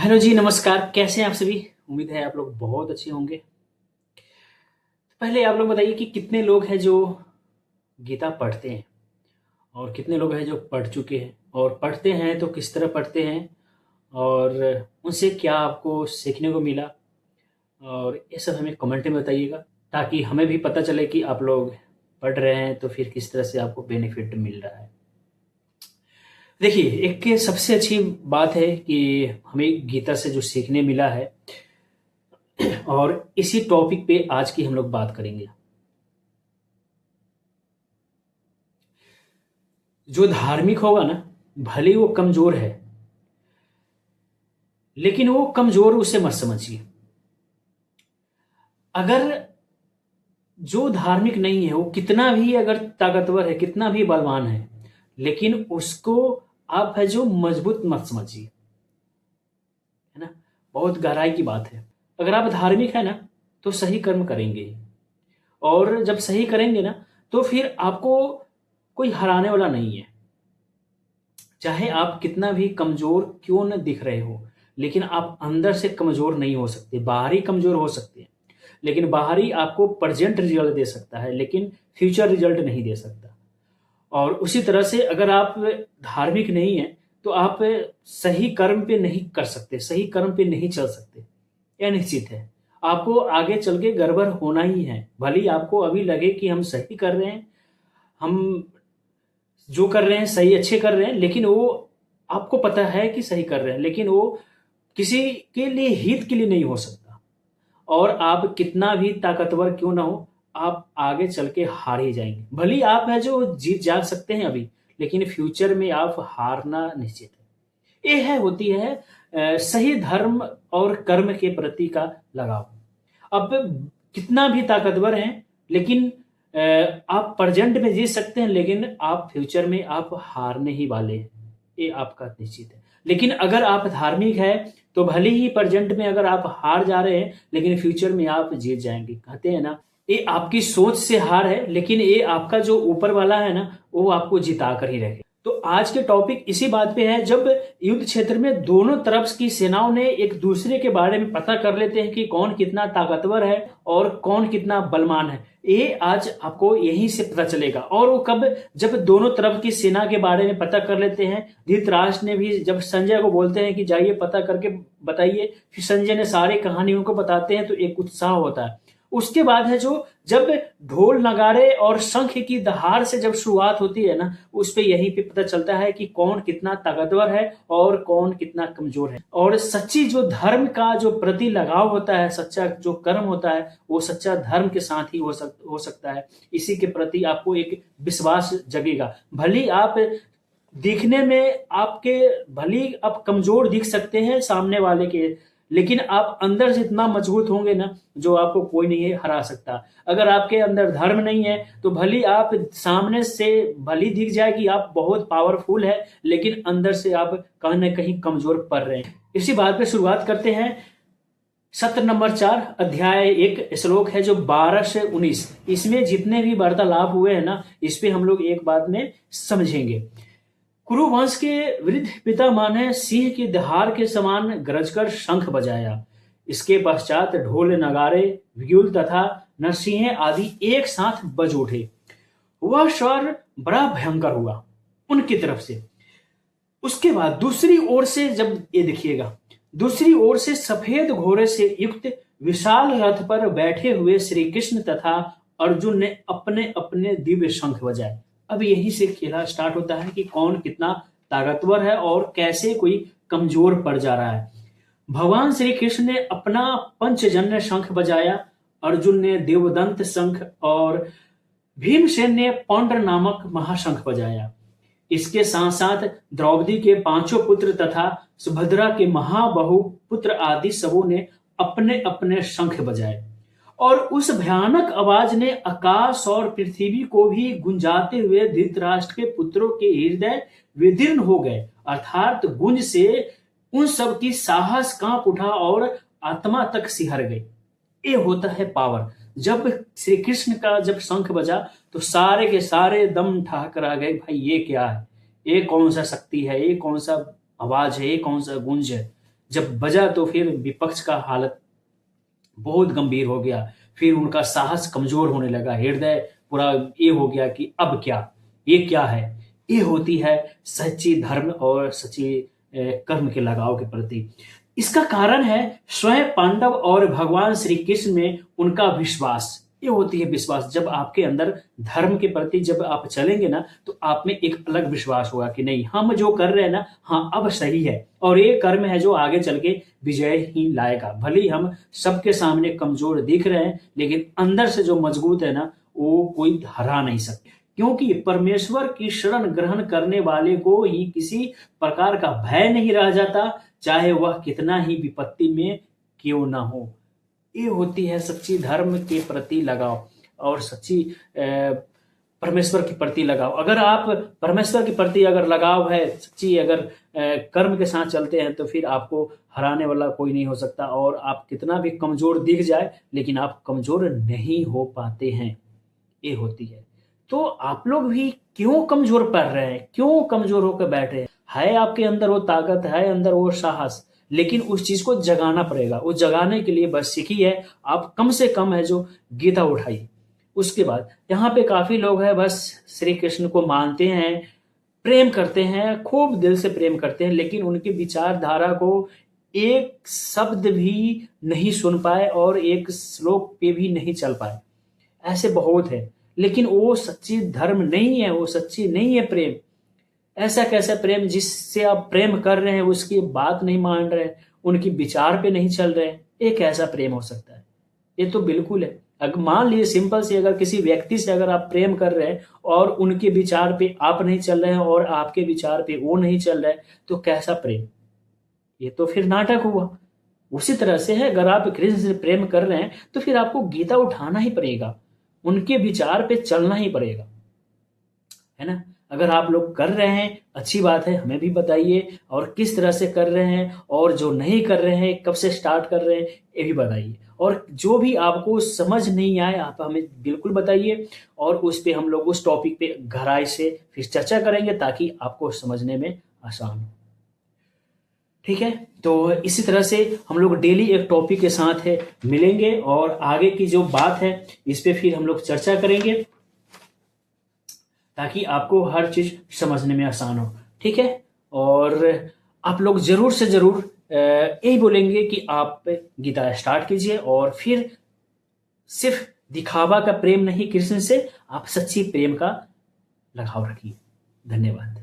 Hello जी, नमस्कार। कैसे हैं आप सभी? उम्मीद है आप लोग बहुत अच्छे होंगे। पहले आप लोग बताइए कि कितने लोग हैं जो गीता पढ़ते हैं और कितने लोग हैं जो पढ़ चुके हैं, और पढ़ते हैं तो किस तरह पढ़ते हैं और उनसे क्या आपको सीखने को मिला, और ये सब हमें कमेंट में बताइएगा ताकि हमें भी पता चले कि आप लोग पढ़ रहे हैं तो फिर किस तरह से आपको बेनिफिट मिल रहा है। देखिए, एक सबसे अच्छी बात है कि हमें गीता से जो सीखने मिला है, और इसी टॉपिक पे आज की हम लोग बात करेंगे। जो धार्मिक होगा ना, भले ही वो कमजोर है, लेकिन वो कमजोर उसे मत समझिए। अगर जो धार्मिक नहीं है वो कितना भी अगर ताकतवर है, कितना भी बलवान है, लेकिन उसको आप है जो मजबूत मत समझिए, है ना। बहुत गहराई की बात है। अगर आप धार्मिक है ना, तो सही कर्म करेंगे, और जब सही करेंगे ना, तो फिर आपको कोई हराने वाला नहीं है। चाहे आप कितना भी कमजोर क्यों न दिख रहे हो, लेकिन आप अंदर से कमजोर नहीं हो सकते। बाहरी कमजोर हो सकते हैं, लेकिन बाहरी आपको प्रेजेंट रिजल्ट दे सकता है, लेकिन फ्यूचर रिजल्ट नहीं दे सकता। और उसी तरह से अगर आप धार्मिक नहीं है, तो आप सही कर्म पे नहीं कर सकते, सही कर्म पे नहीं चल सकते। यह निश्चित है। आपको आगे चल के गड़बड़ होना ही है। भले ही आपको अभी लगे कि हम सही कर रहे हैं, हम जो कर रहे हैं सही अच्छे कर रहे हैं, लेकिन वो आपको पता है कि सही कर रहे हैं, लेकिन वो किसी के लिए हित के लिए नहीं हो सकता। और आप कितना भी ताकतवर क्यों ना हो, आप आगे चल के हार ही जाएंगे। भले ही आप है जो जीत जा सकते हैं अभी, लेकिन फ्यूचर में आप हारना निश्चित है। ये है होती है सही धर्म और कर्म के प्रति का लगाव। अब कितना भी ताकतवर हैं, लेकिन आप प्रेजेंट में जी सकते हैं, लेकिन आप फ्यूचर में आप हारने ही वाले हैं। ये आपका निश्चित है। लेकिन अगर आप धार्मिक है, तो भले ही प्रेजेंट में अगर आप हार जा रहे हैं, लेकिन फ्यूचर में आप जीत जाएंगे। कहते हैं ना, ये आपकी सोच से हार है, लेकिन ये आपका जो ऊपर वाला है ना, वो आपको जिता कर ही रहेगा। तो आज के टॉपिक इसी बात पे है। जब युद्ध क्षेत्र में दोनों तरफ की सेनाओं ने एक दूसरे के बारे में पता कर लेते हैं कि कौन कितना ताकतवर है और कौन कितना बलवान है, ये आज आपको यहीं से पता चलेगा। और वो कब, जब दोनों तरफ की सेना के बारे में पता कर लेते हैं। धृतराष्ट्र ने भी जब संजय को बोलते हैं कि जाइए पता करके बताइए, फिर संजय ने सारी कहानी उनको बताते हैं, तो एक उत्साह होता है। उसके बाद है जो, जब ढोल नगाड़े और शंख की दहाड़ से जब शुरुआत होती है ना, उस पे यहीं पे पता चलता है कि कौन कितना ताकतवर है और कौन कितना कमजोर है। और सच्ची जो धर्म का जो प्रति लगाव होता है, सच्चा जो कर्म होता है, वो सच्चा धर्म के साथ ही हो सकता है। इसी के प्रति आपको एक विश्वास जगेगा। भले आप दिखने में आपके, भले आप कमजोर दिख सकते हैं सामने वाले के, लेकिन आप अंदर से इतना मजबूत होंगे ना, जो आपको कोई नहीं हरा सकता। अगर आपके अंदर धर्म नहीं है, तो भली आप सामने से भली दिख जाए कि आप बहुत पावरफुल है, लेकिन अंदर से आप कहीं ना कहीं कमजोर पड़ रहे हैं। इसी बात पे शुरुआत करते हैं। सत्र नंबर 4, अध्याय 1, श्लोक है जो 12 से 19। इसमें जितने भी वार्तालाप हुए हैं ना, इस पे हम लोग एक बात में समझेंगे। कुरुवंश के वृद्ध पितामह ने सिंह की दहाड़ के समान गरजकर शंख बजाया। इसके पश्चात ढोल नगाड़े, व्यूल तथा नरसिंह आदि एक साथ बज उठे। वह स्वर बड़ा भयंकर हुआ उनकी तरफ से। उसके बाद दूसरी ओर से, जब ये देखिएगा, दूसरी ओर से सफेद घोड़े से युक्त विशाल रथ पर बैठे हुए श्री कृष्ण तथा अर्जुन ने अपने अपने दिव्य शंख बजाए। अब यहीं से खेला स्टार्ट होता है कि कौन कितना ताकतवर है और कैसे कोई कमजोर पड़ जा रहा है। भगवान श्री कृष्ण ने अपना पंचजन्य शंख बजाया, अर्जुन ने देवदंत शंख और भीमसेन ने पौंड्र नामक महाशंख बजाया। इसके साथ साथ द्रौपदी के पांचों पुत्र तथा सुभद्रा के महाबहु पुत्र आदि सबों ने अपने अपने शंख बजाए, और उस भयानक आवाज ने आकाश और पृथ्वी को भी गुंजाते हुए धृतराष्ट्र के पुत्रों के हृदय विदीर्ण हो गए। अर्थात गुंज से उन सब की साहस कांप उठा और आत्मा तक सिहर गई। ये होता है पावर। जब श्री कृष्ण का जब शंख बजा, तो सारे के सारे दम ठहाकर आ गए। भाई ये क्या है, ये कौन सा शक्ति है, ये कौन सा आवाज है, ये कौन सा गुंज है। जब बजा तो फिर विपक्ष का हालत बहुत गंभीर हो गया। फिर उनका साहस कमजोर होने लगा, हृदय पूरा ये हो गया कि अब क्या, ये क्या है। ये होती है सच्ची धर्म और सच्ची कर्म के लगाव के प्रति। इसका कारण है स्वयं पांडव और भगवान श्री कृष्ण में उनका विश्वास। ये होती है विश्वास। जब आपके अंदर धर्म के प्रति जब आप चलेंगे ना, तो आप में एक अलग विश्वास होगा कि नहीं, हम जो कर रहे हैं ना, हाँ अब सही है, और ये कर्म है जो आगे चल के विजय ही लाएगा। भले ही हम सबके सामने कमजोर दिख रहे हैं, लेकिन अंदर से जो मजबूत है ना, वो कोई हरा नहीं सकते। क्योंकि परमेश्वर की शरण ग्रहण करने वाले को ही किसी प्रकार का भय नहीं रह जाता, चाहे वह कितना ही विपत्ति में क्यों ना हो। ये होती है सच्ची धर्म के प्रति लगाव और सच्ची परमेश्वर के प्रति लगाव। अगर आप परमेश्वर के प्रति अगर लगाव है, सच्ची अगर कर्म के साथ चलते हैं, तो फिर आपको हराने वाला कोई नहीं हो सकता। और आप कितना भी कमजोर दिख जाए, लेकिन आप कमजोर नहीं हो पाते हैं। ये होती है। तो आप लोग भी क्यों कमजोर पड़ रहे हैं, क्यों कमजोर होकर बैठे हैं? है आपके अंदर वो ताकत, है अंदर वो साहस, लेकिन उस चीज को जगाना पड़ेगा। वो जगाने के लिए बस सीखिए आप, कम से कम है जो गीता उठाइए। उसके बाद यहाँ पे काफी लोग हैं, बस श्री कृष्ण को मानते हैं, प्रेम करते हैं, खूब दिल से प्रेम करते हैं, लेकिन उनकी विचारधारा को एक शब्द भी नहीं सुन पाए और एक श्लोक पे भी नहीं चल पाए। ऐसे बहुत है, लेकिन वो सच्ची धर्म नहीं है, वो सच्ची नहीं है प्रेम। ऐसा कैसा प्रेम, जिससे आप प्रेम कर रहे हैं उसकी बात नहीं मान रहे, उनकी विचार पे नहीं चल रहे, ये कैसा प्रेम हो सकता है? ये तो बिल्कुल है। अगर मान लीजिए सिंपल से, अगर किसी व्यक्ति से अगर आप प्रेम कर रहे हैं और उनके विचार पे आप नहीं चल रहे हैं और आपके विचार पे वो नहीं चल रहे, तो कैसा प्रेम? ये तो फिर नाटक हुआ। उसी तरह से है, अगर आप कृष्ण से प्रेम कर रहे हैं तो फिर आपको गीता उठाना ही पड़ेगा, उनके विचार पे चलना ही पड़ेगा, है ना। अगर आप लोग कर रहे हैं, अच्छी बात है, हमें भी बताइए, और किस तरह से कर रहे हैं, और जो नहीं कर रहे हैं कब से स्टार्ट कर रहे हैं, ये भी बताइए। और जो भी आपको समझ नहीं आए आप हमें बिल्कुल बताइए, और उस पे हम लोग उस टॉपिक पे गहराई से फिर चर्चा करेंगे, ताकि आपको समझने में आसान हो। ठीक है, तो इसी तरह से हम लोग डेली एक टॉपिक के साथ है मिलेंगे, और आगे की जो बात है इस पे फिर हम लोग चर्चा करेंगे, ताकि आपको हर चीज समझने में आसान हो। ठीक है, और आप लोग जरूर से जरूर यही बोलेंगे कि आप गीता स्टार्ट कीजिए, और फिर सिर्फ दिखावा का प्रेम नहीं कृष्ण से, आप सच्ची प्रेम का लगाव रखिए। धन्यवाद।